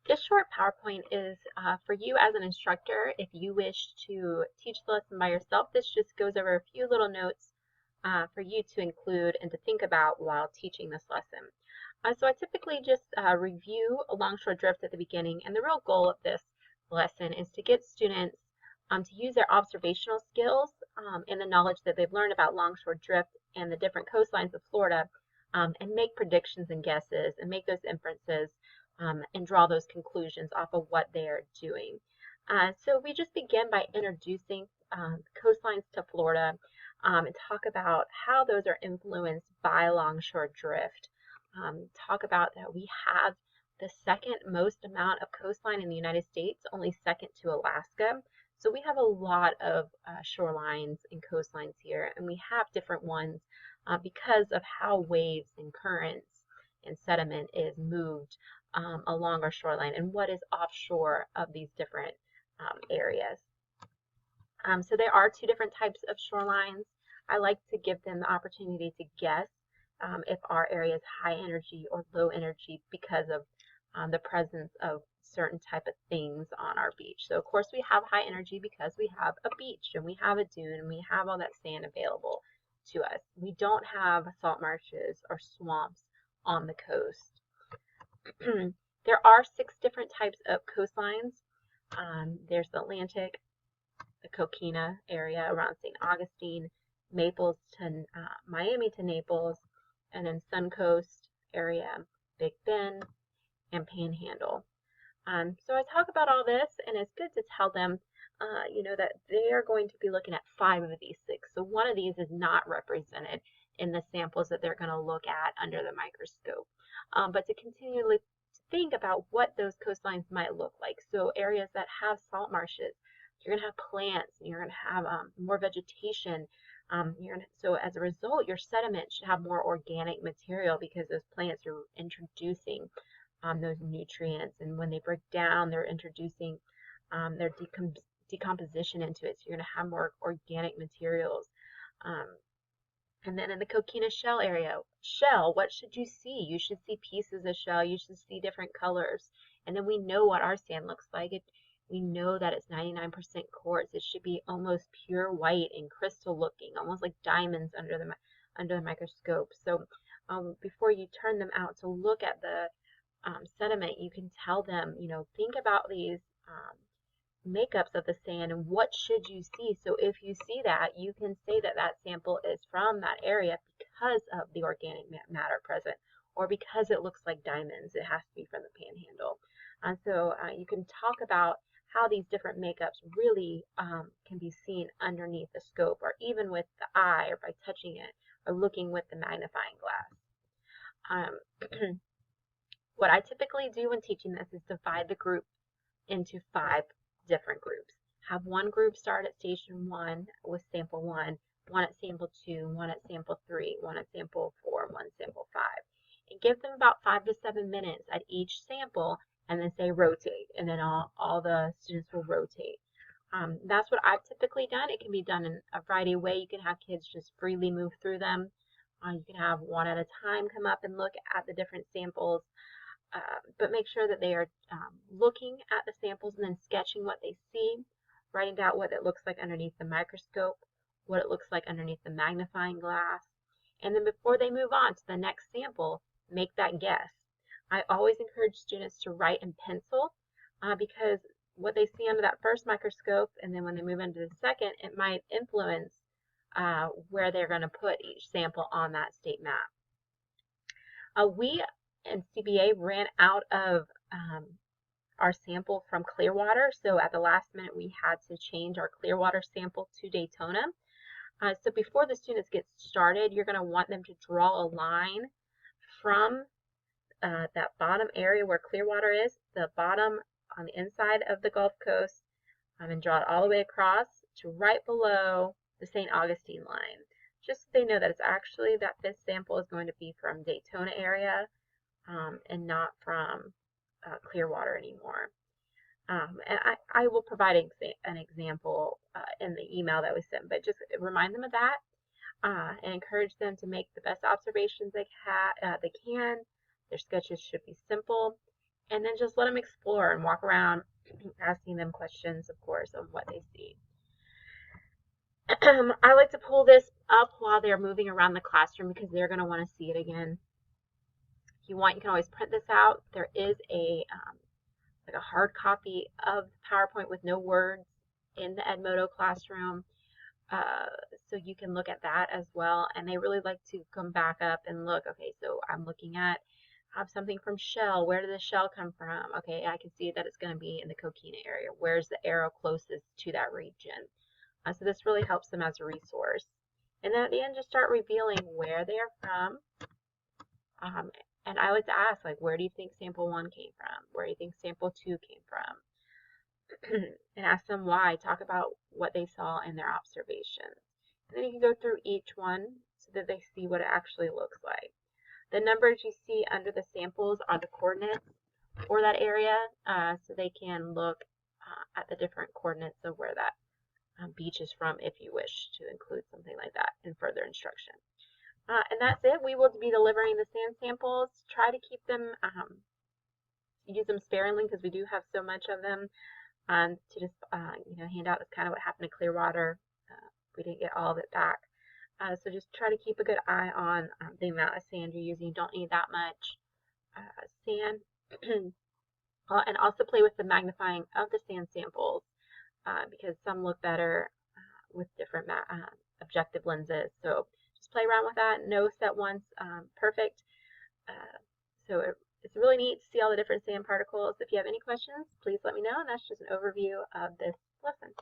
This short PowerPoint is for you as an instructor. If you wish to teach the lesson by yourself, this just goes over a few little notes for you to include and to think about while teaching this lesson. So I typically just review a longshore drift at the beginning, and the real goal of this lesson is to get students to use their observational skills and the knowledge that they've learned about longshore drift and the different coastlines of Florida and make predictions and guesses and make those inferences and draw those conclusions off of what they're doing. So we just begin by introducing coastlines to Florida and talk about how those are influenced by longshore drift. Talk about that we have the second most amount of coastline in the United States, only second to Alaska. So we have a lot of shorelines and coastlines here, and we have different ones because of how waves and currents and sediment is moved along our shoreline and what is offshore of these different areas. So there are two different types of shorelines. I like to give them the opportunity to guess if our area is high energy or low energy because of the presence of certain type of things on our beach. So of course we have high energy because we have a beach and we have a dune and we have all that sand available to us. We don't have salt marshes or swamps on the coast. There are 6 different types of coastlines. There's the Atlantic, the Coquina area around St. Augustine, Naples to Miami to Naples, and then Suncoast area, Big Bend, and Panhandle. So I talk about all this, and it's good to tell them, that they're going to be looking at 5 of these 6. So one of these is not represented in the samples that they're going to look at under the microscope. But to continually think about what those coastlines might look like. So areas that have salt marshes, you're going to have plants, and you're going to have more vegetation. So as a result, your sediment should have more organic material because those plants are introducing those nutrients, and when they break down, they're introducing their decomposition into it. So you're going to have more organic materials. And then in the coquina shell area, what should you see? You should see pieces of shell. You should see different colors. And then we know what our sand looks like. We know that it's 99% quartz. It should be almost pure white and crystal looking, almost like diamonds under the microscope. So before you turn them out to look at the sediment, you can tell them, think about these makeups of the sand and what should you see. So if you see that, you can say that that sample is from that area because of the organic matter present, or because it looks like diamonds. It has to be from the Panhandle. And so you can talk about how these different makeups really can be seen underneath the scope, or even with the eye, or by touching it, or looking with the magnifying glass. What I typically do when teaching this is divide the group into 5 different groups. Have one group start at station 1 with sample 1, one at sample 2, one at sample 3, one at sample 4, one sample 5. And give them about 5 to 7 minutes at each sample, and then say rotate, and then all the students will rotate. That's what I've typically done. It can be done in a variety of ways. You can have kids just freely move through them. You can have one at a time come up and look at the different samples. But make sure that they are looking at the samples and then sketching what they see, writing down what it looks like underneath the microscope, what it looks like underneath the magnifying glass, and then before they move on to the next sample, make that guess. I always encourage students to write in pencil because what they see under that first microscope, and then when they move into the second, it might influence where they're going to put each sample on that state map. We and CBA ran out of our sample from Clearwater, so at the last minute we had to change our Clearwater sample to Daytona. So before the students get started, you're going to want them to draw a line from that bottom area where Clearwater is, the bottom on the inside of the Gulf Coast, and draw it all the way across to right below the St. Augustine line. Just so they know that it's actually that this sample is going to be from Daytona area and not from Clearwater anymore. And I will provide an example in the email that we sent, but just remind them of that and encourage them to make the best observations they can. Their sketches should be simple, and then just let them explore and walk around, asking them questions, of course, on what they see. I like to pull this up while they're moving around the classroom because they're going to want to see it again. If you want, you can always print this out. There is like a hard copy of PowerPoint with no words in the Edmodo classroom. So you can look at that as well. And they really like to come back up and look, okay, so I'm looking at something from shell. Where did the shell come from? Okay, I can see that it's going to be in the coquina area. Where's the arrow closest to that region? So this really helps them as a resource. And then at the end, just start revealing where they are from. And I like to ask, like, where do you think sample 1 came from? Where do you think sample 2 came from? And ask them why. Talk about what they saw in their observations. And then you can go through each one so that they see what it actually looks like. The numbers you see under the samples are the coordinates for that area, so they can look at the different coordinates of where that beach is from if you wish to include something like that in further instruction. And that's it. We will be delivering the sand samples. Try to keep them, use them sparingly because we do have so much of them. To just hand out. That's kind of what happened to Clearwater. We didn't get all of it back. So just try to keep a good eye on the amount of sand you're using. You don't need that much sand. And also play with the magnifying of the sand samples because some look better with different objective lenses. So just play around with that. No set one's perfect. So it's really neat to see all the different sand particles. If you have any questions, please let me know. And that's just an overview of this lesson.